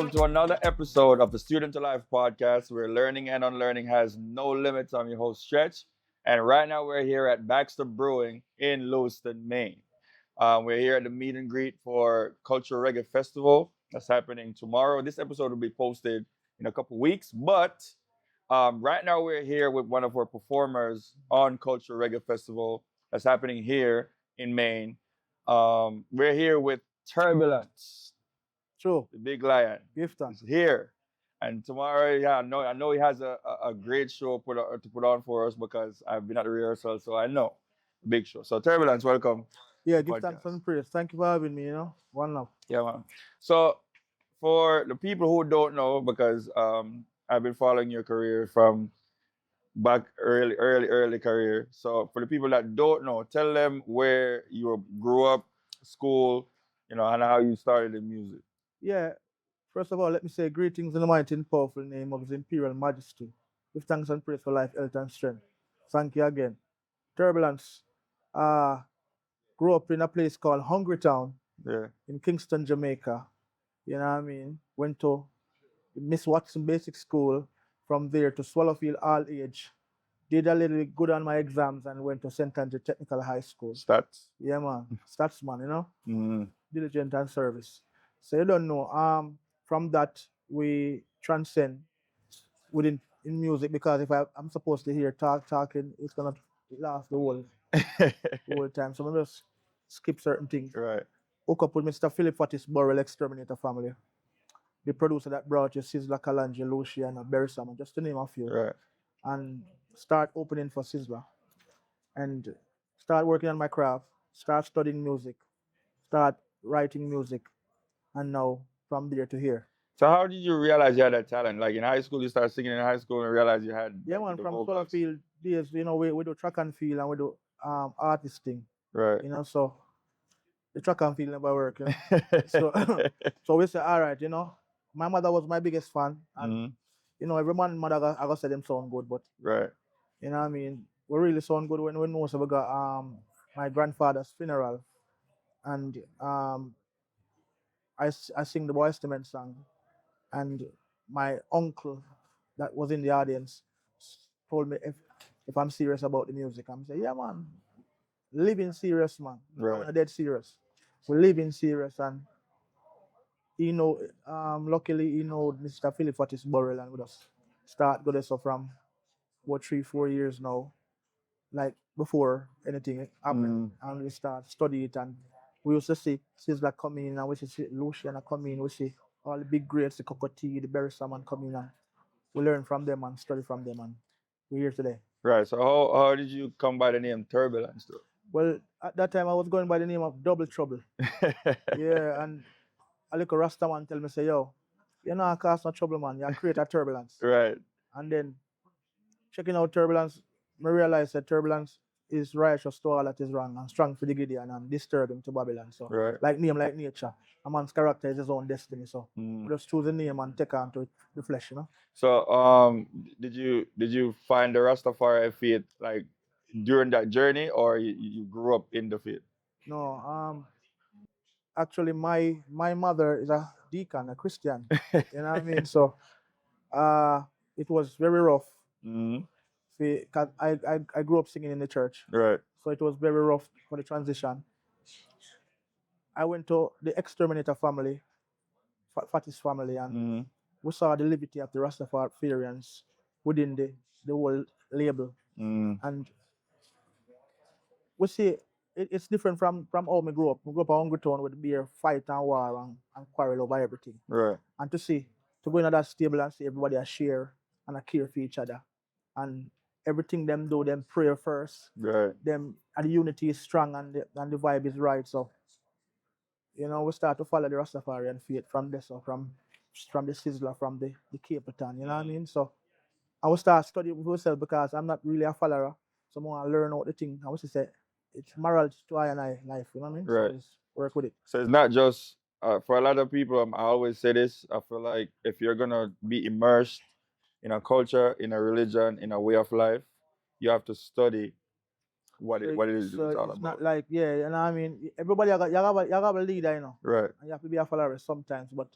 welcome to another episode of the Student to Life podcast where learning and unlearning has no limits. I'm your host, Stretch. And right now we're here at Baxter Brewing in Lewiston, Maine. We're here at the meet and greet for Cultural Reggae Festival that's happening tomorrow. This episode will be posted in a couple weeks, but right now we're here with one of our performers on Cultural Reggae Festival that's happening here in Maine. We're here with Turbulence. True. The big lion Gift is here. And tomorrow, yeah, I know he has a great show to put on for us because I've been at the rehearsal, so I know. Big show. So Turbulence, welcome. Yeah, to the give thanks podcast. and praise. Thank you for having me, One love. Yeah, man. So for the people who don't know, because I've been following your career from back early career. So for the people that don't know, tell them where you grew up, school, and how you started in music. Yeah, first of all, let me say greetings in the mighty and powerful name of His Imperial Majesty. Give thanks and praise for life, health, and strength. Thank you again. Turbulence. Uh, grew up in a place called Hungry Town Yeah. in Kingston, Jamaica. You know what I mean? Went to Miss Watson Basic School. From there to Swallowfield All Age. Did a little bit good on my exams and went to St. Andrew Technical High School. Stats. Yeah, man. Statsman, Mm. diligent and service. So you don't know. From that we transcend in music because if I'm supposed to hear talking, it's gonna last the whole time. So I'm just skip certain things. Right. Hook up with Mr. Philip Fatis Burrell Exterminator Family, the producer that brought you Sizzla, Kalanje, Lucia, and Berry Salmon, just to name a few. Right. And start opening for Sizzla. And start working on my craft, start studying music, start writing music, and now from there to here. So how did you realize you had that talent? Like in high school, you started singing in high school and realized you had Yeah, man, the from vocals? Swallowfield days, we do track and field and we do artisting, Right. so the track and field never work, So so we say, all right, my mother was my biggest fan, and Mhm. every man mother I got say them sound good, but Right. you know what I mean, we really sound good when we know so we got my grandfather's funeral, and I sing the Boyz II Men song, and my uncle that was in the audience told me if I'm serious about the music. I'm saying, yeah, man, living serious, man. Right. I'm dead serious. We're living serious, and luckily Mr. Philip Fatis Burrell, and we just start good so from about 3-4 years now, like before anything happened, and we start study it, and we used to see Sizzla come in, and we see Luciana come in, we see all the big greats, the Cocotte, the Berry Salmon come in, and we learn from them and study from them, and we're here today. Right. So how did you come by the name Turbulence though? Well, at that time I was going by the name of Double Trouble. Yeah, and a little Rasta man tell me, say, yo, you're not cause no trouble, man. You create a turbulence. Right. And then checking out Turbulence, I realized that Turbulence is righteous to all that is wrong and strong for the Gideon and disturbing to Babylon. So Right. like name, like nature. A man's character is his own destiny. So Mm. just choose a name and take on to the flesh, So did you find the Rastafari faith like during that journey, or you grew up in the faith? No, actually my mother is a deacon, a Christian. You know what I mean? So it was very rough. Mhm. Cause I grew up singing in the church. Right. So it was very rough for the transition. I went to the Exterminator family, Fatis family, and Mhm. we saw the liberty of the Rastafarians within the whole label. Mm. And we see it's different from how we grew up. We grew up a hungry town with beer, fight and war and quarrel over everything. Right. And to go in that stable and see everybody a share and a care for each other. And everything them do, them pray first. Right. And the unity is strong and the vibe is right. So, we start to follow the Rastafarian faith from this, so from the Sizzla, from the Cape Town, you know what I mean? So I will start studying with myself because I'm not really a follower. So I want to learn out the thing. I was to say it's moral to I and I life, you know what I mean? Right. So just work with it. So it's not just for a lot of people. I always say this. I feel like if you're gonna be immersed in a culture, in a religion, in a way of life, you have to study what it is So it's all it's about. not like, yeah, you know what I mean? Everybody you have a leader, Right. and you have to be a follower sometimes, but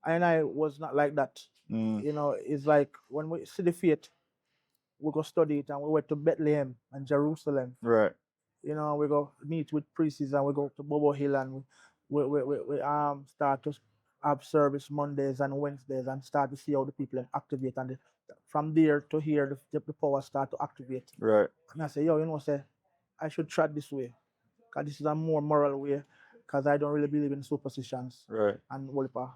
And I was not like that. You know, it's like when we see the faith, we go study it, and we went to Bethlehem and Jerusalem. Right. You know, we go meet with priests, and we go to Bobo Hill, and we start to have service Mondays and Wednesdays, and start to see how the people activate, and from there to here the power start to activate. Right. And I say, yo, you know, say I should try this way, because this is a more moral way, because I don't really believe in superstitions Right. and whatever.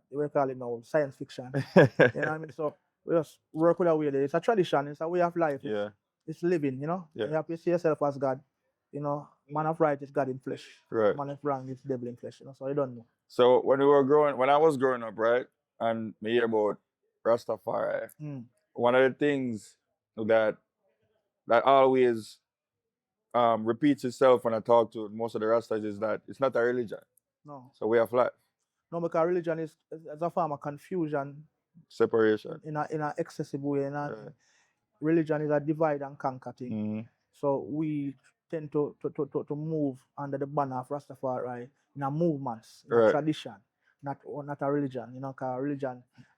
We call it now science fiction. You know what I mean? So we just work with our way there. It's a tradition, it's a way of life. Yeah. It's living, you know. Yeah. You have to see yourself as God. You know, man of right is God in flesh. Right. Man of wrong is devil in flesh. You know, so you don't know. So when I was growing up, right, and me hear about Rastafari, one of the things that always repeats itself when I talk to most of the Rastas is that it's not a religion. No. So we have life. No, because religion is a form of confusion. Separation. In a excessive way. Right. Religion is a divide and conquer thing. So we tend to move under the banner of Rastafari in a movement, in a tradition, not a religion. You know, because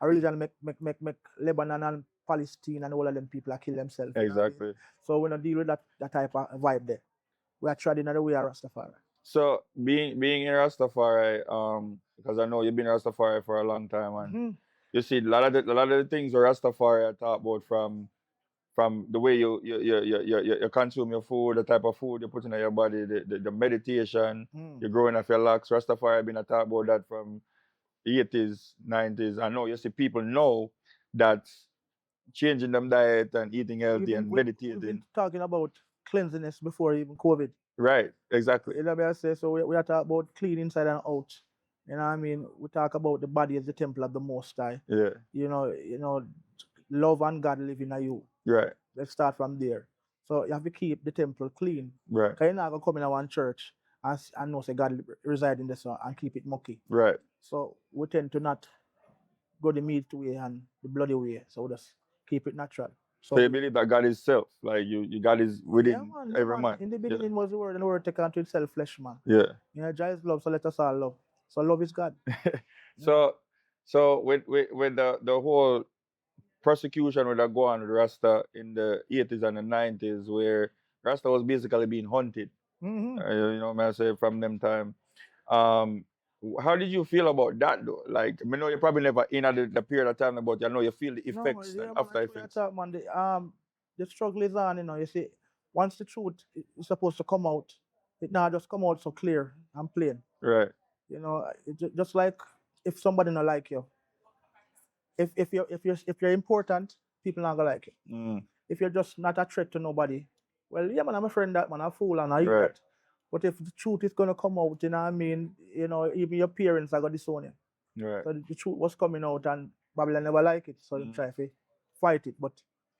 a religion make Lebanon and Palestine and all of them people kill themselves. Exactly. You know? So we don't deal with that type of vibe there. We are treading the way of Rastafari. So being in Rastafari, because I know you've been in Rastafari for a long time, and you see a lot of the things that Rastafari talk about from the way you consume your food, the type of food you put in your body, the meditation, you're growing off your locks. Rastafari been a talk about that from the 80s, 90s. I know you see people know that changing them diet and eating healthy and meditating. We've been talking about cleanliness before even COVID. Right, exactly. You know what I say? So we are talking about clean inside and out. You know what I mean? We talk about the body as the temple of the Most High. Yeah. You know, love and God live in you. Right. Let's start from there. So you have to keep the temple clean. Right. Because you're not going to come in one church and know say God reside in this one and keep it mucky. Right. So we tend to not go the meat way and the bloody way. So we just keep it natural. So you believe that God is self, like you God is within every man. In the beginning was the word, and the word take unto itself flesh, man. Yeah. You know, Jah is love, so let us all love. So love is God. So with the whole persecution that go on with Rasta in the 80s and the 90s, where Rasta was basically being hunted. You know what I say, from them time. How did you feel about that though? Like, I know you probably never in at the period of time, but you know you feel the effects and after effects. Man, the struggle is on, you know. You see, once the truth is supposed to come out, it now just come out so clear and plain. Right. You know, just like if somebody not like you, if you're important, people not gonna like you. If you're just not a threat to nobody, well, yeah, man, I'm a friend that man, a fool and I eat that. But if the truth is gonna come out, you know what I mean, you know, even your parents are gonna disown you. Right. So the truth was coming out and Babylon never like it, so they try to fight it. But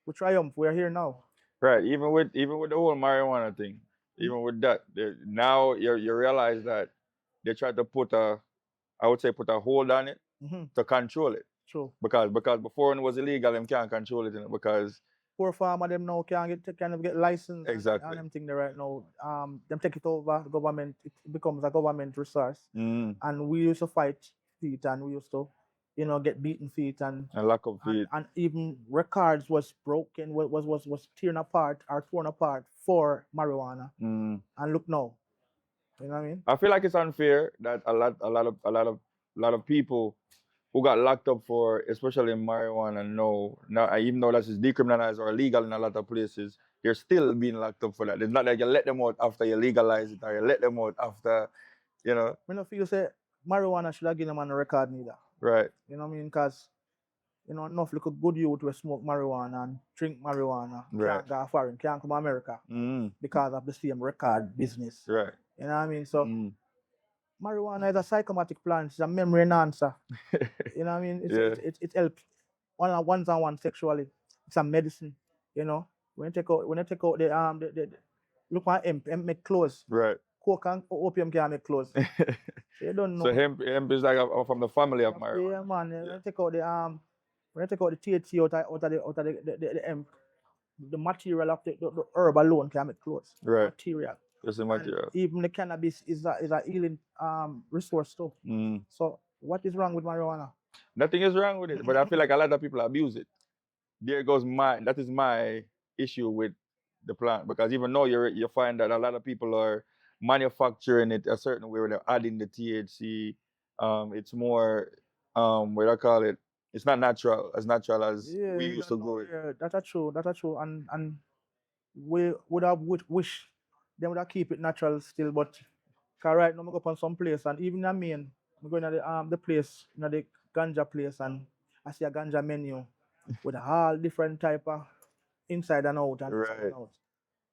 we triumph, we're here now. Right. Even with the whole marijuana thing, even with that, now you realize that they try to put a hold on it to control it. True. Because before when it was illegal, them can't control it, because poor farmer them now can't get license. Exactly. And them thing there right now. Them take it over the government. It becomes a government resource. And we used to fight feet, and we used to, you know, get beaten feet and lack of feet. And even records was broken, was torn apart for marijuana. And look now. You know what I mean? I feel like it's unfair that a lot of people who got locked up for, especially marijuana, now even though that is decriminalized or illegal in a lot of places, they're still being locked up for that. It's not like you let them out after you legalize it, or you let them out after, you know. I don't feel say marijuana should have given them on a record neither. Right. You know what I mean? Because, you know, enough little good youth will smoke marijuana and drink marijuana. Can't go foreign, can't come to America because of the same record business. Right. You know what I mean? So marijuana is a psychomatic plant, it's a memory enhancer. You know what I mean? It helps one-on-one sexually. It's a medicine, you know. When you take out the look at hemp make clothes. Right. Coke and opium can make clothes. So you don't know. So hemp is like from the family of marijuana. Yeah, man. When you take out the THC out of the hemp, the material of the herb alone can make clothes. Right. Material. Just the material. And even the cannabis is a healing resource too. So What is wrong with marijuana? Nothing is wrong with it, but I feel like a lot of people abuse it. There goes that is my issue with the plant because even though you find that a lot of people are manufacturing it a certain way where they're adding the THC. It's more what I call it. It's not natural as Yeah, we you used don't to know. grow it. Yeah, that's a true. That's a true. And we would have wish they would have keep it natural still, but cause right now I go up on some place and even I mean I'm going to the place, the ganja place and I see a ganja menu with all different type of inside and out and inside and Right. out.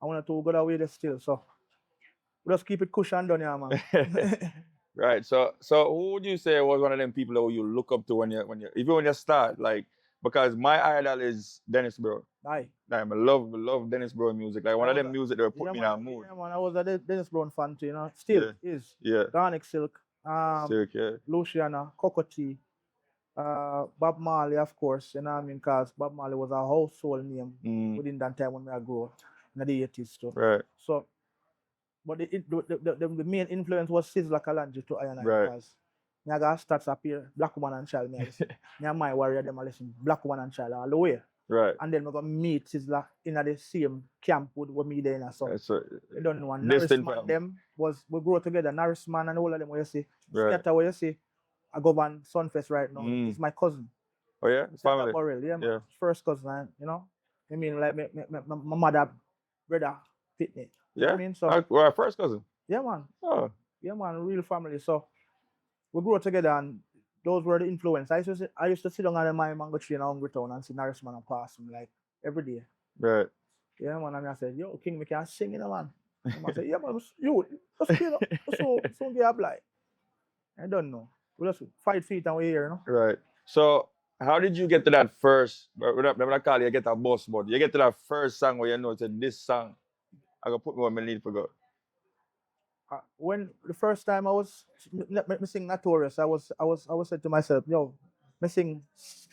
I want to go away there still, so we just keep it cushion down here, man. Right. So who would you say was one of them people that you look up to when you even when you start like because my idol is Dennis Brown. Aye. Like, I love Dennis Brown music. Like one I of was them music that will put yeah me in man, a mood. yeah man, I was a Dennis Brown fan too, Still Yeah. is. Yeah. Garnic Silk, Sick, yeah. Luciana, Cocotti, Bob Marley, of course, because Bob Marley was a household name within that time when I grew up in the 80s too. Right. So, but the main influence was Sizzla Kalonji to I and I Right. because I got stats up here, Black Woman and Child, me I listen. Me and my warrior, them I listen, Black Woman and Child all the way. Right. And then we got meet Sizzla in the same camp with me there. So So you don't know, distant Norrisman family. them we grew together, Norrisman and all of them where you see. Right. Scatter where you see, I go on Sunfest right now. He's my cousin. Oh yeah, family. Burrell, yeah, man. Yeah. First cousin, I mean, like my mother, brother, fit me. You know what I mean? So Well, first cousin. yeah, man. Oh. Yeah, man, real family. So we grew up together and those were the influence. I used to sit down on my mango tree in Hungry Town and see Norrisman and pass him like every day. Right. Yeah, man. And I said, yo, King, we can sing, man. And I said, yeah, man, you, let's get up. So get up like. I don't know. We just 5 feet and we're here, Right. So how did you get to that first? When I call you get a boss, but you get to that first song where you know it's this song. I gonna put me on my lead for God. When the first time I was missing Notorious, I was said to myself, yo, missing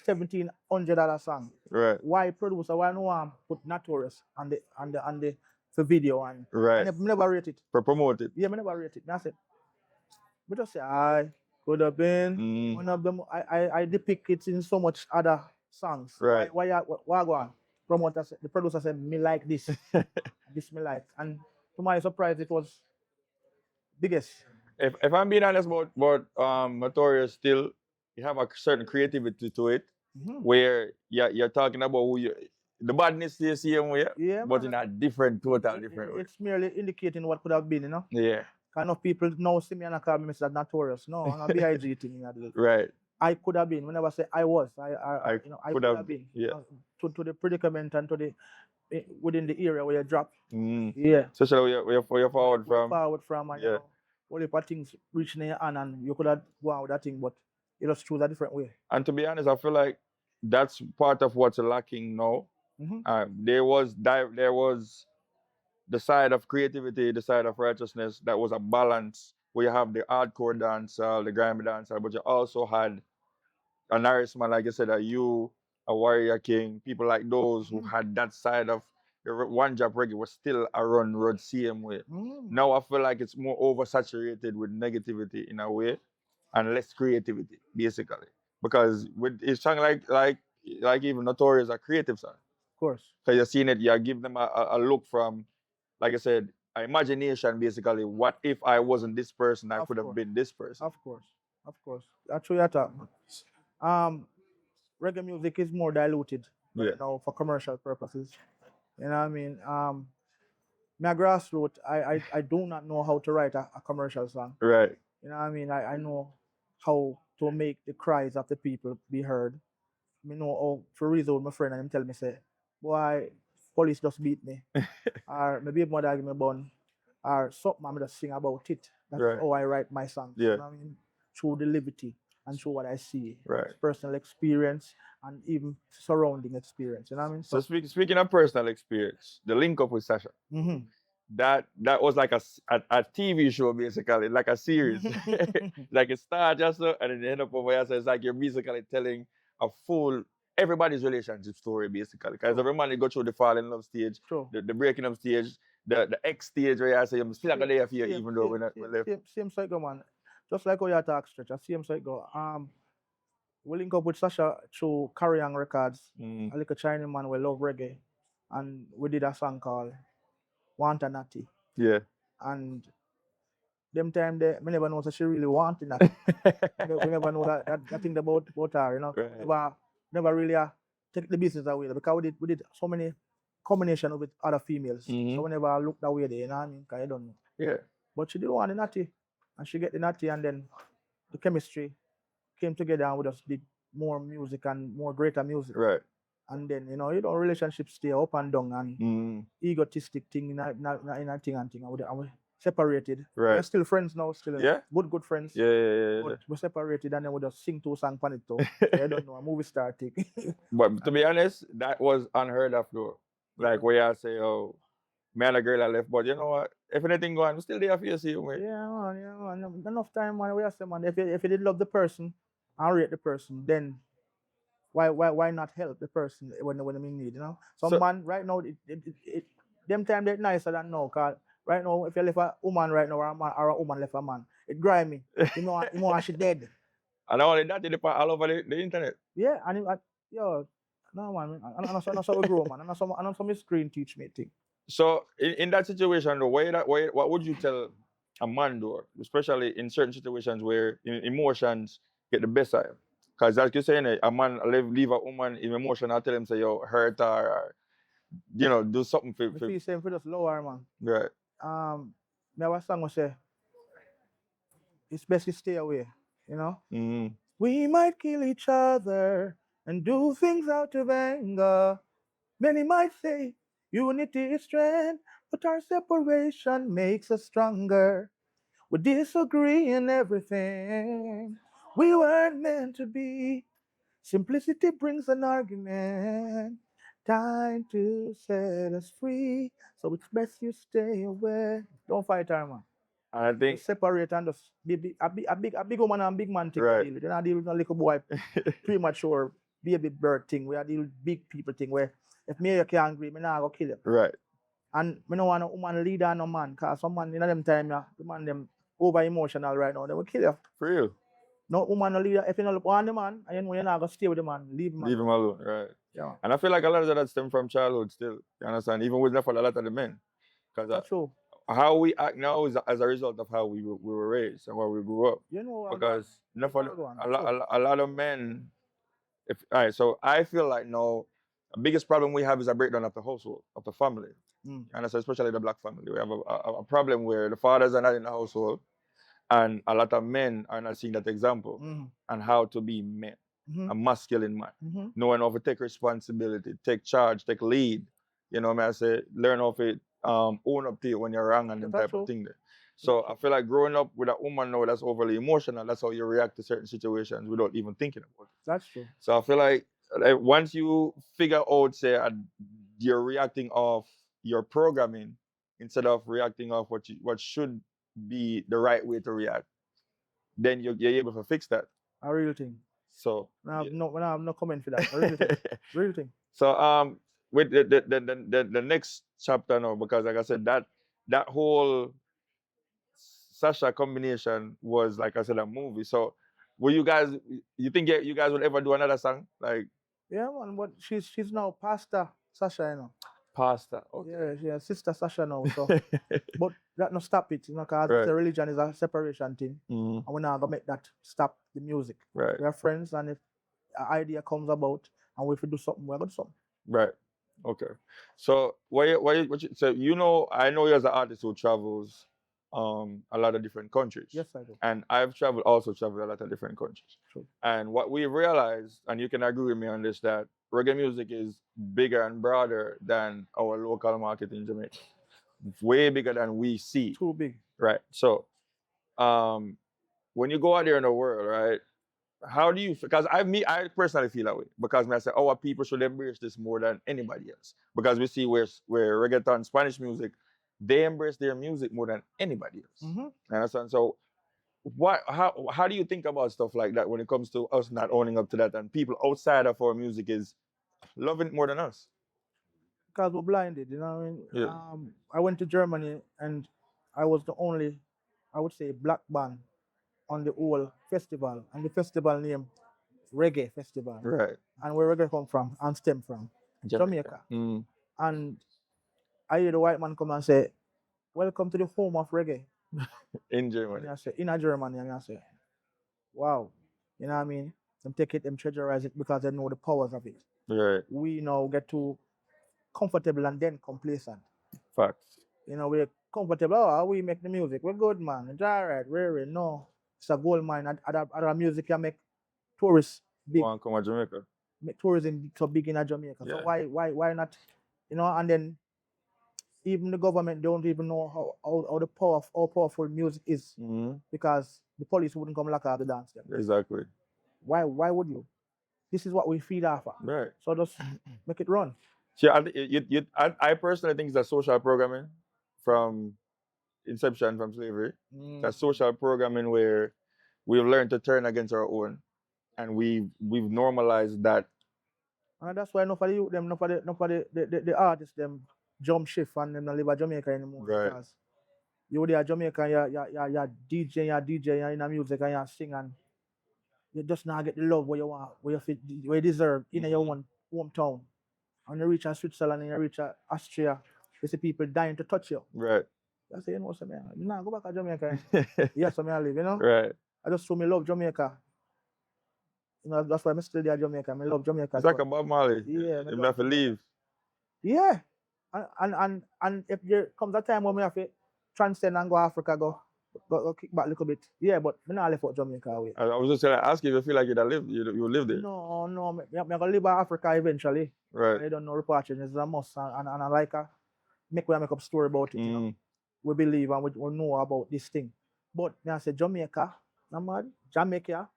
$1,700 song. Right. Why producer? Why no one put Notorious on the video and Right. I never rate it. For promote it. Yeah, I never rate it. I said, we just say I could have been one of them. I depict it in so much other songs. Right. Why go on? Promoter said, the producer said, me like this. This me like. And to my surprise, it was biggest. If I'm being honest about Notorious, still you have a certain creativity to it, where you're talking about who you. The badness is the same way, but in a total different way. It's merely indicating what could have been, Yeah. Kind of people now see me and I call me Mr. Notorious. No, I'm a BIG thing. Right. I could have been. Whenever I say I was, I could have been. Yeah. To the predicament and to the within the area where you drop. Yeah. Especially where you're forward from. Forward from, and all the things reaching in your hand, and you could have gone with that thing, but you just choose a different way. And to be honest, I feel like that's part of what's lacking now. There was the side of creativity, the side of righteousness that was a balance where you have the hardcore dancer, the grimy dancer, but you also had a Norrisman, like you said, a Warrior King, people like those who had that side of the one job reggae was still a road same way. Now I feel like it's more oversaturated with negativity in a way and less creativity, basically. Because with a song like even Notorious a creative song. Of course. Because you're seeing it, you give them a look from, like I said, imagination basically. What if I wasn't this person, I could have been this person. Of course. That's what you're talking. Reggae music is more diluted right now for commercial purposes. You know what I mean? My grassroots, I do not know how to write a commercial song. Right. You know what I mean? I know how to make the cries of the people be heard. I know for reason with my friend and him tell me say, boy, police just beat me. Or maybe mother give me a bun. Or something I'm just sing about it. That's how I write my songs. Yeah. You know what I mean? Through the liberty and through what I see. Right. Personal experience and even surrounding experience. You know what I mean? So speaking of personal experience, the link up with Sasha. That was like a TV show basically, like a series. Like it started just so, and then end up over here. So it's like you're basically telling a full everybody's relationship story basically. Because every man you go through the fall in love stage, the breaking up stage, the X stage where I say I'm still gonna there for you even though we're left. Same cycle, man. just like how you talk stretch, I see him say go. We link up with Sasha through Korean Records, Mm. a little Chinese man we love reggae, and we did a song called Want a Natty. Yeah. And them time there, we never know that she really wanted that. We never know that thing about her, you know. Right. Never really take the business away because we did so many combination with other females. Mhm. So we never looked that way there, you know what I mean? Because you don't know. Yeah. But she did want the natty. And she get the natty and then the chemistry came together and we just did more music and more greater music. Right. And then, you know, relationships stay up and down and Mm. egotistic thing in a thing and thing. And we separated. Right. We're still friends now, still Yeah. good friends. Yeah. But we separated and then we just sing two songs on it too. I don't know, a movie star thing. But to be honest, that was unheard of though. Like where I say, oh, man, a girl I left, but you know what? If anything going, I'm still there for you, see you, man. Yeah, man. Enough time, man. We have say, man, if you did love the person and rate the person, then why not help the person when they need, you know? Some So- man right now, them time they're nicer than now, cause right now if you left a woman right now or a woman left a man, it grimy. You know she dead. And not only that, it depends all over the internet. Yeah, and yo, no man, and that's how we grow, man. And that's how my screen teach me thing. So in that situation, though, what would you tell a man though, especially in certain situations where emotions get the best of him? Because like you're saying, a man leave a woman in emotion, I tell him say, yo, hurt her, or, you know, do something for Me feel same for just lower, man. right. Me have a song will say, it's best you stay away, you know? Mm. We might kill each other and do things out of anger. Many might say unity is strength, but our separation makes us stronger. We disagree in everything. We weren't meant to be. Simplicity brings an argument. Time to set us free. So it's best you stay away. Don't fight her, man. And I think Just separate and just a big woman and big man thing Right. to deal with. You're not dealing with a little boy premature baby birth thing. We are dealing with big people thing where if me you can't agree, me not go kill you. right. And me no want a woman leader and no man, cause some man in them time the man them over emotional right now, they will kill you. For real. No woman no leader. If you don't want the man and you know you're not gonna stay with the man, leave him. Leave him alone, right. Yeah. And I feel like a lot of that stem from childhood still. You understand? Even with for a lot of the men. Because That's true. how we act now is as a result of how we were raised and how we grew up. You know Because That's what I want. a lot of men, all right, so I feel like now the biggest problem we have is a breakdown of the household, of the family. And so especially the black family. We have a problem where the fathers are not in the household and a lot of men are not seeing that example and how to be men, a masculine man, knowing how to take responsibility, take charge, take lead. You know what I say? Learn how to own up to it when you're wrong and them That's type true. of thing there. So I feel like growing up with a woman now that's overly emotional, that's how you react to certain situations without even thinking about it. That's true. So I feel like once you figure out, say, you're reacting off your programming instead of reacting off what should be the right way to react, then you're able to fix that. A real thing. So I have no comment for that. A real thing. Real thing. So with the next chapter now, because like I said, that whole Sasha combination was, like I said, a movie. So will you think you guys would ever do another song? Like Yeah, man, but she's now Pastor Sasha, you know. Pastor. Okay. Yeah, Sister Sasha now. So but that no stop it, you know, because Right. the religion is a separation thing. Mhm. And we're not gonna make that stop the music. Right. We are friends, and if an idea comes about and we have to do something, we're gonna do something. Right. Okay. So so I know you as an artist who travels a lot of different countries. Yes, I do. And I've also traveled a lot of different countries. True. And what we realized, and you can agree with me on this, that reggae music is bigger and broader than our local market in Jamaica. Way bigger than we see. Too big. Right. So when you go out there in the world, right? How do you? Because I personally feel that way. Because I say our people should embrace this more than anybody else. Because we see where reggaeton, Spanish music, they embrace their music more than anybody else. Understand? So, how do you think about stuff like that when it comes to us not owning up to that, and people outside of our music is loving it more than us? Because we're blinded, you know what I mean? Yeah. I went to Germany and I was the only, I would say, black band on the whole festival, and the festival name Reggae Festival. Right. And where reggae come from and stem from? Jamaica. Mm. And I hear the white man come and say, "Welcome to the home of reggae." In And Germany. I say, in a Germany, and I say, wow. You know what I mean? Them take it, them treasurize it because they know the powers of it. Right. We now get too comfortable and then complacent. Facts. You know, we're comfortable. Oh, how we make the music? We're good, man. It's all right. Really, no. It's a gold mine. Other music can make tourists big, Want to come to Jamaica. make tourism so big in Jamaica. So Yeah. why not? You know, and then even the government don't even know how how powerful music is Mm-hmm. because the police wouldn't come lock up the dance them. Exactly. Why would you? This is what we feed off of. Right. So just make it run. See, I personally think it's a social programming from inception from slavery. That social programming where we've learned to turn against our own, and we've normalized that. And that's why enough of the youth, them, enough of the artists, them jump shift and them not live in Jamaica anymore. Right. Because you there Jamaica, you're DJ, you're in the music and you sing and you just not get the love where you want, where you deserve in your own hometown. And you reach Switzerland and you reach Austria, you see people dying to touch you. Right. I say, you know, so man, nah, go back to Jamaica. Yes, so I live, you know. Right. I just show me love Jamaica. You know, that's why I'm still there Jamaica. I love Jamaica. It's like a Bob Marley. Yeah, You have to leave. Yeah. And if there comes a time when we have to transcend and go Africa, go kick back a little bit. Yeah, but we not left out Jamaica away. I was just gonna ask you if you feel like you'd have lived, you live there. No, I'm gonna live in Africa eventually. Right. I don't know Reparations is a must and I like make up story about it, you know. We believe and we know about this thing. But I say Jamaica, I'm mad. Jamaica.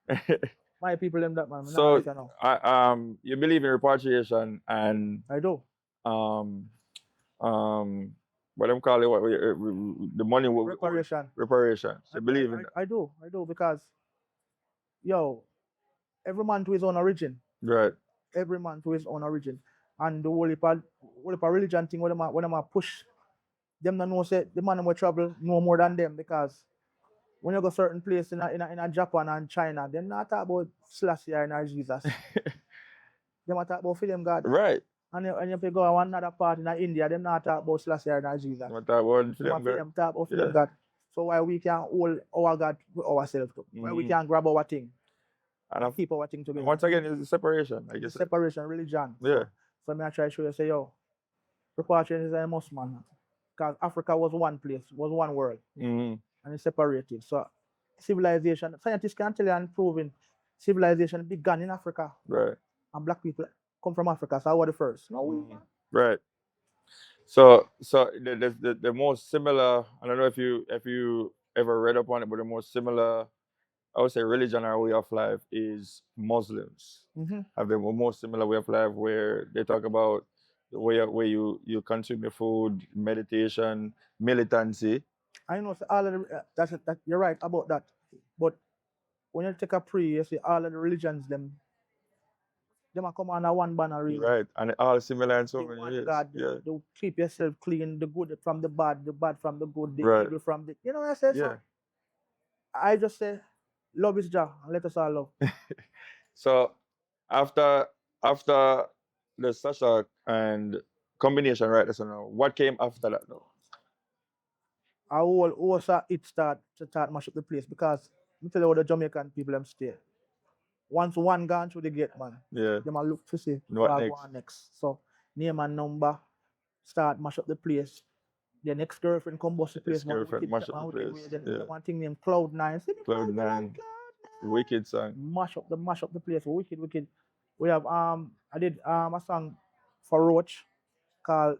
My people them that man. So you know. you believe in repatriation and I do. what them call it? What the money? Reparation. Reparations. You believe in that? I do because yo, every man to his own origin. Right. Every man to his own origin. And the whole heap of religion thing when them a push, them don't know say the man will travel no more than them because when you go certain place in a Japan and China, they're not talk about Selassie or Jesus. Them talk about freedom God. Right. And if you go to another part in India, them not talk about Selassie or Jesus. Them talk about freedom God. Them talk about freedom God. So why we can hold our God with ourselves too? Why we can grab our thing and keep our thing together? Once again, it's separation. I guess. Separation, religion. Yeah. So I try to show you, say, yo, repatriation is a must, man. Because Africa was one place, was one world. And it's separated. So civilization, scientists can tell you and proving civilization began in Africa. Right. And black people come from Africa, so I was the first. No, we right. So the most similar, I don't know if you ever read up on it, but the most similar, I would say, religion or way of life is Muslims. Have the most similar way of life where they talk about the way where you consume your food, meditation, militancy. I know all of that you're right about that. But when you take a prayer, you see all of the religions them are come under one banner really. Right. And all similar in so The many one ways. God, Yeah. to keep yourself clean, the good from the bad from the good, the Right. evil from the you know what I say? Yeah. So I just say love is Jah and let us all love. So after the Sasha and combination, right? So now, what came after that though? I will it start mash up the place because me tell you how the Jamaican people them stay. Once one gone through the gate, man, Yeah. them a look to see What next. So name and number, start mash up the place. The next girlfriend come bust the place. Girlfriend mash up the place. Yeah. One thing named Cloud9. Cloud9. Wicked song. Mash up the place. Wicked. We have I did a song for Roach called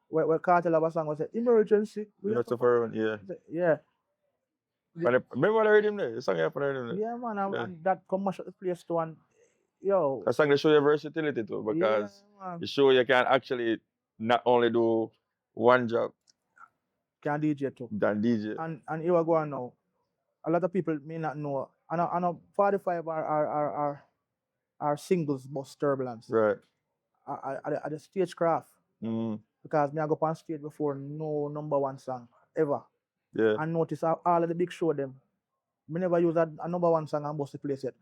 where Cartel have a song was Emergency. You know, for yeah. Yeah. Remember when I heard him there? The song I heard him there. Yeah, man, and that come mash up the place too, and yo. That song they show your versatility too, because you show you can actually not only do one job. Can DJ too. Than DJ. And here we go on now. A lot of people may not know. I know 45 are singles bus Turbulence. Right. At the stagecraft. Because me I go on stage before no number one song ever. Yeah. And notice all of the big show them Me never use a number one song and bust the place yet.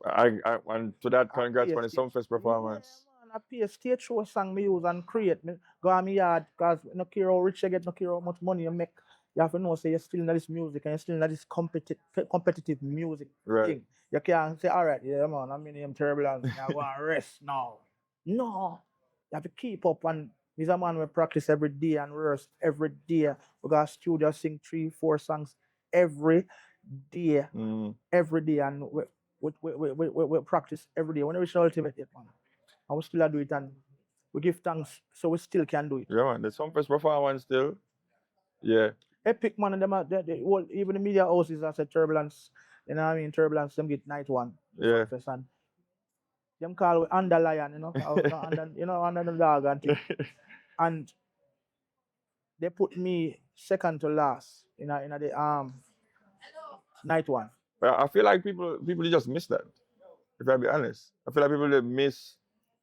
And to that, I congrats pay for the stage. Sumfest Yeah, performance. man. I pay a stage show song me use and create. Me go on me yard because no care how rich you get, no care how much money you make. You have to know say you're still in this music and you're still in this competitive music Right. thing. You can't say, all right, yeah, man, I'm in Turbulence. I go and rest now. No. You have to keep up, and he's a man we practice every day and rehearse every day. We got a studio sing 3-4 songs every day. Every day, and we practice every day. When we reach the ultimate yet, man. And we still do it, and we give thanks so we still can do it. Yeah, man. The Sumfest performance still. Yeah. Epic, man, and them even the media houses that said Turbulence, you know what I mean? Turbulence, them get night one. Yeah. And them call it under lion, you know, under the dog and thing. And they put me second to last in the night one. But I feel like people just miss that. If I be honest, I feel like people they miss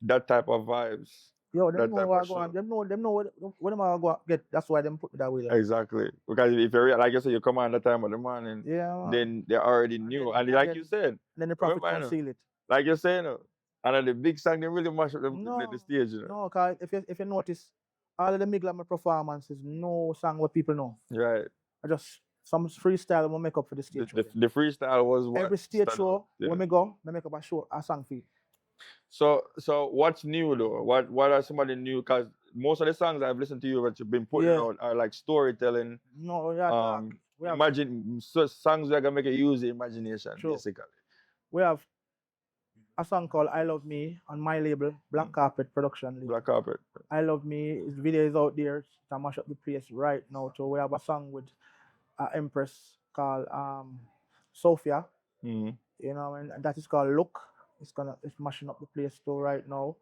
that type of vibes. Yo, them that know type what I of go on. show. Them know what them I go get. That's why them put me that way. There. Exactly. Because if you're like you said, you come on that time of the morning, Yeah, man. then they already knew. And like you said, Then the prophet remember, conceal it. like you're saying, and then the big song they really mash up the stage, you know. No, cause if you notice, all of the middle of my performances, no song what people know. Right. I just some freestyle we make up for the stage show. The freestyle was what every stage show when we go, we make up a song for you. So what's new though? What are some of the new? Because most of the songs I've listened to you that you've been putting out are like storytelling. No, yeah. Imagine songs that can make you use the imagination, basically. We have a song called I Love Me on my label, Black Carpet Production label. Black Carpet. I Love Me, his video is out there to mash up the place right now. So we have a song with an empress called Sophia. You know, and that is called Look. It's mashing up the place too right now.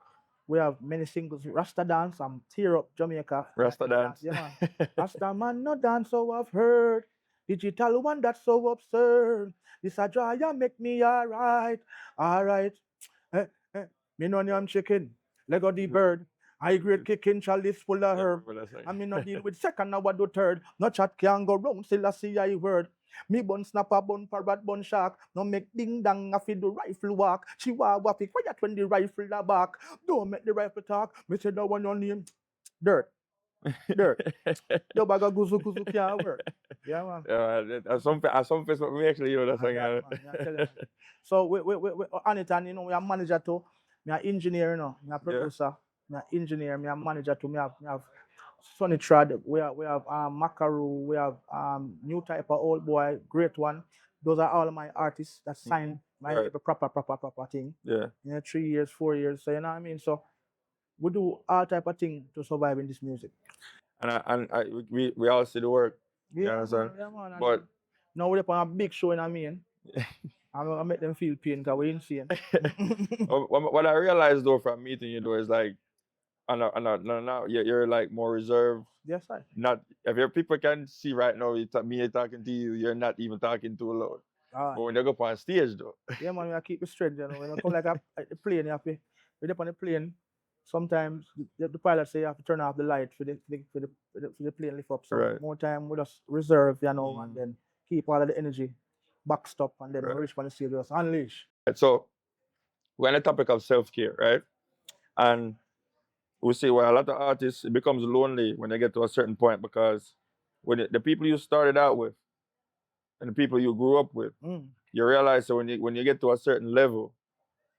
We have many singles. Rasta Dance and Tear Up Jamaica. Rasta Dance. Yeah, man. Rasta man no dance, so I've heard. Digital one that's so absurd. This a joy make me alright. Alright. Me no I'm chicken. Lego the bird. I great kicking chalice full of herb. I me no deal with second now what do third. No chat can go round till I see I word. Me bun snapper, bun parrot, bun shark. No make ding dang, I feel the rifle walk. Chihuahua fi quiet when the rifle a back. Don't make the rifle talk. Me say that one your name. Dirt. Your bag of guzu can't work. Yeah, man. Yeah, at some Facebook, we actually, you know, that's So we on it, and you know, we are manager too. Me a engineer, you know, me a producer. Me a engineer, me a manager too. Me have Sonny Trad, we have Macaru, we have new type of old boy, great one. Those are all of my artists that signed my proper thing. Yeah. You know, 3 years, 4 years. So you know what I mean? So we do all type of thing to survive in this music. And we all see the work. Yeah, you understand? Man. But now we're on a big show, you know what I mean? I make them feel pain because we're insane. What I realized though from meeting you though is like, no, you're like more reserved. Yes, sir. Not if your people can see right now, me talking to you, you're not even talking too loud. But when they go up on stage though. Yeah, man, we keep it straight, you know. When I come like the plane, you have to when up on the plane. Sometimes the pilot say you have to turn off the light for the plane lift up. So more time we just reserve, you know, and then keep all of the energy boxed up, and then we reach on the stage, just unleash. So we're on the topic of self-care, right? And we see well, a lot of artists, it becomes lonely when they get to a certain point because when the people you started out with and the people you grew up with, you realize that when you get to a certain level,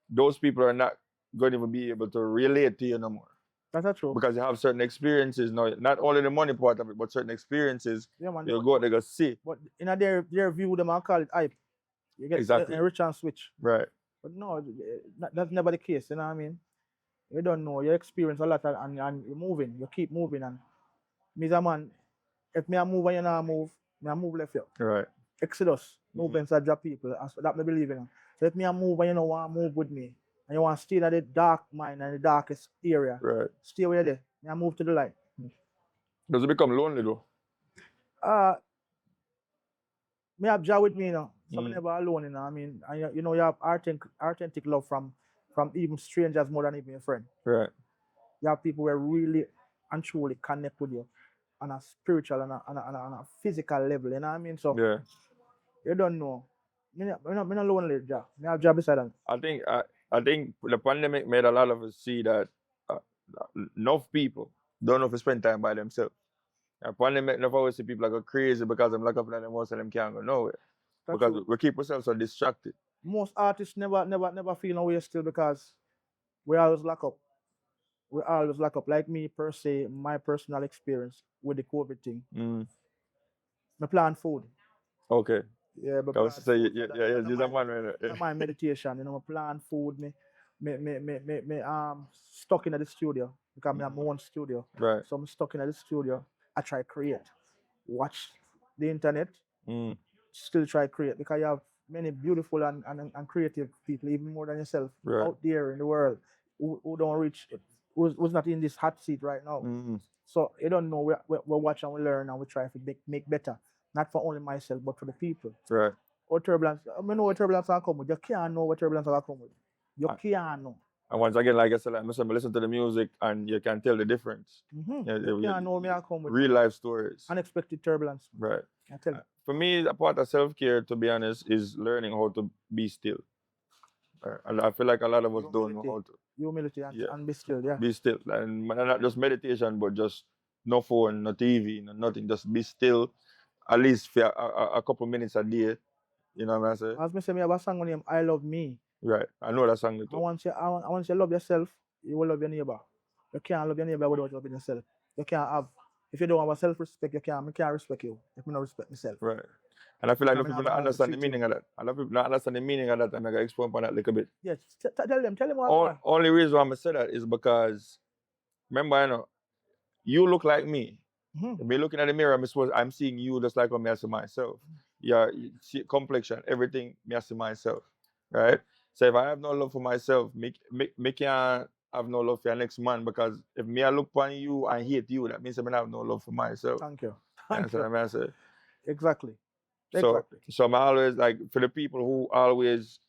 those people are not going to even be able to relate to you no more. That's true. Because you have certain experiences now, not only the money part of it, but certain experiences. Yeah, man. You go, they go see. But in their view, them I call it hype. You get a rich and switch. Right. But no, that's never the case. You know what I mean? You don't know. You experience a lot, and you're moving. You keep moving, and me, a man, if me I move and you not move, me I move left you. Right. Exodus, movements that drop people. That me believe in. So if me I move and you don't want to move with me, and you want to stay in the dark mind and the darkest area, right? Stay where you're there. Me I move to the light. Does it become lonely though? Me have Jah with me, you know. So I'm never alone, you know. I mean, and, you know, you have authentic love from even strangers more than even your friend. Right. You have people who really and truly connect with you on a spiritual and a physical level, you know what I mean? So you don't know. Me not lonely, ja. Me have job beside them. I think the pandemic made a lot of us see that uh, enough people don't know if to spend time by themselves. The pandemic enough always see people go crazy because them lock up and most of them can't go nowhere. That's Because true. we keep ourselves so distracted. Most artists never feel no way still because we always lock up. We always lock up. Like me per se, my personal experience with the COVID thing. Mm, Me plan food. okay. Yeah, but I was plan to say, food. yeah, So yeah, that you're the my man right that my meditation. Me plan food. Me stuck in the studio because me have my own studio. Right. So I'm stuck in the studio. I try create, watch the internet, Mm, still try create because you have many beautiful and creative people, even more than yourself, right. out there in the world who don't reach, who's not in this hot seat right now. Mm, So you don't know. We watch and we learn and we try to make better, not for only myself but for the people. right. Or turbulence, I know what turbulence will come with. You can't know what turbulence will come with. You Uh, can't know. And once again, like I said, like I listen to the music and you can tell the difference. Yeah, You can't know me. I come with real life stories. unexpected turbulence. Right. I tell you. For me, a part of self care, to be honest, is learning how to be still. And I feel like a lot of us don't know how to. Humility Yeah. and be still. Yeah. Be still. And not just meditation, but just no phone, no TV, no nothing. Just be still at least for a couple minutes a day. You know what I'm saying? As me say, me have a song named "I Love Me." Right. I know that song And too. once you love yourself, you will love your neighbor. You can't love your neighbor without loving yourself. You can't have. If you don't have a self-respect, you can't respect you. If me not respect myself. Right. And I feel like I no mean, people I don't have to understand the treat you. meaning of that. A lot of people don't understand the meaning of that, and I gotta explain on that a little bit. Yes. Tell them what. Only reason why I'm say that is because remember, you look like me. Mhm. Me looking at the mirror, I'm seeing you just like how I see myself. Yeah, complexion, everything, me I see myself. Right? So if I have no love for myself, me can't have no love for your next man because if me I look upon you and hate you, that means I have no love for myself. Thank you. You Thank understand you. what I say? Exactly. So Exactly. so I'm always like for the people who always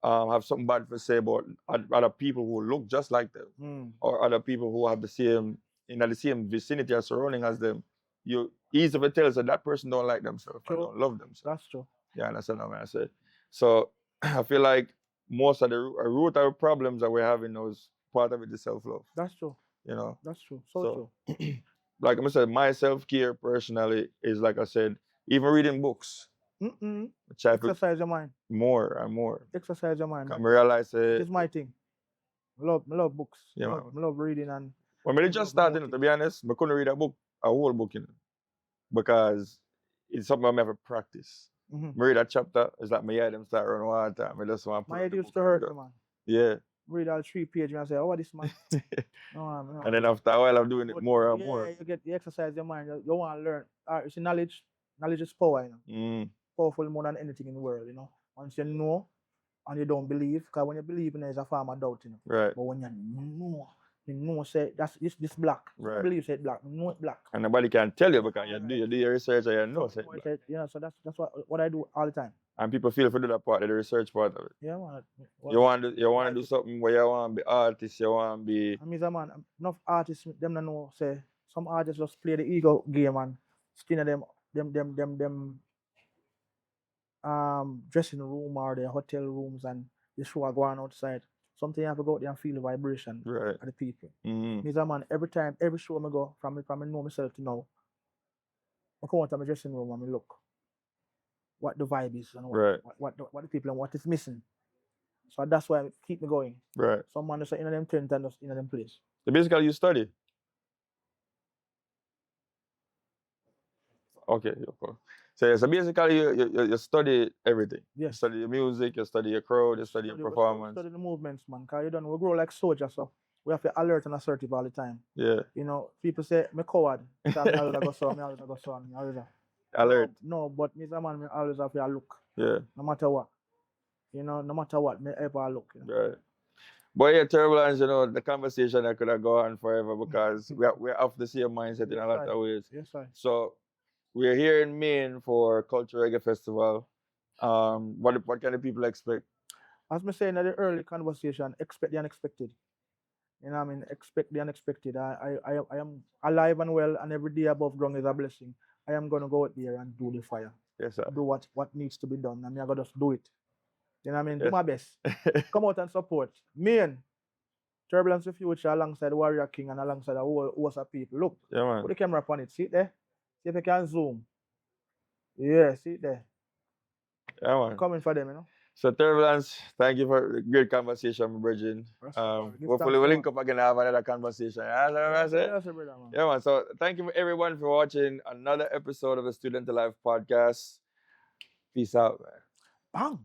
have something bad to say about other people who look just like them or other people who have the same in the same vicinity or surrounding as them, you easy to tell that that person don't like themselves or True. don't love themselves. That's true. Yeah, understand what I say. So I feel like most of the root of the problems that we're having is part of it is self-love. That's true. You know. That's true. So true. Like I said, my self-care personally is like I said, even reading books. Exercise your mind. More and more. Exercise your mind. I realize it is my thing. I love books. Yeah, I love reading and. When I just started, to be honest, I couldn't read a whole book, because it's something I never practice. I read a chapter, it's like my head them start running water. I just want to my head used to hurt, man. Yeah. Read all 3 pages and I say, oh, what is man? No. And then after a while, I'm doing it more and more. You get the exercise your mind. You want to learn. You see, knowledge is power, Powerful more than anything in the world, Once you know and you don't believe, because when you believe, there's a form of doubt, Right. But when you know, say that's this black. Right. I believe say it black. You know it black. And nobody can tell you because you do your research and you know say it black. Yeah, so that's what I do all the time. And people feel for do that part, the research part of it. Yeah, man. You want to do something where you want to be artist, you want to be. I mean, man, enough artists them don't know. Say some artists just play the ego game and stay in them dressing room or their hotel rooms and the show are going outside. Something you have to go out there and feel the vibration Right. of the people. Mm-hmm. Man, every show I go from I know myself to know. I come out of my dressing room and I look what the vibe is and what the people and what is missing. So that's why it keep me going. Right. Some man just in them tent and just in them place. So basically, you study. Okay. So basically, you study everything. Yes. You study your music, you study your crowd, you study your performance. Study the movements, man. Because we grow like soldiers, so we have to alert and assertive all the time. Yeah. People say me coward. So me always go son. Alert. No, but me man, me always have to look. Yeah. No matter what. No matter what, me ever look. Right. But yeah, Turbulence, the conversation that could have gone on forever because we're of the same mindset in a lot of ways. Yes, sir. So we're here in Maine for Culture Reggae Festival. What can the people expect? As me saying in the early conversation, expect the unexpected. You know what I mean? Expect the unexpected. I am alive and well, and every day above ground is a blessing. I am gonna go out there and do the fire. Yes, sir. do what needs to be done. And I gotta just do it. You know what I mean? Do Yes. my best. Come out and support. Me and Turbulence the Future alongside Warrior King and alongside a whole host of people. Look, Yeah, man. put the camera upon it. See it there? See if you can zoom. Yeah, see it there. Yeah, man. Coming for them, you know. So Turbulence, thank you for the great conversation, Bridging. Give Hopefully thanks we'll to link up again and have another conversation. Yeah, that's what I said. Yes, brother, man. Yeah, man. So thank you everyone for watching another episode of the Student Alive podcast. Peace out, man. Bang.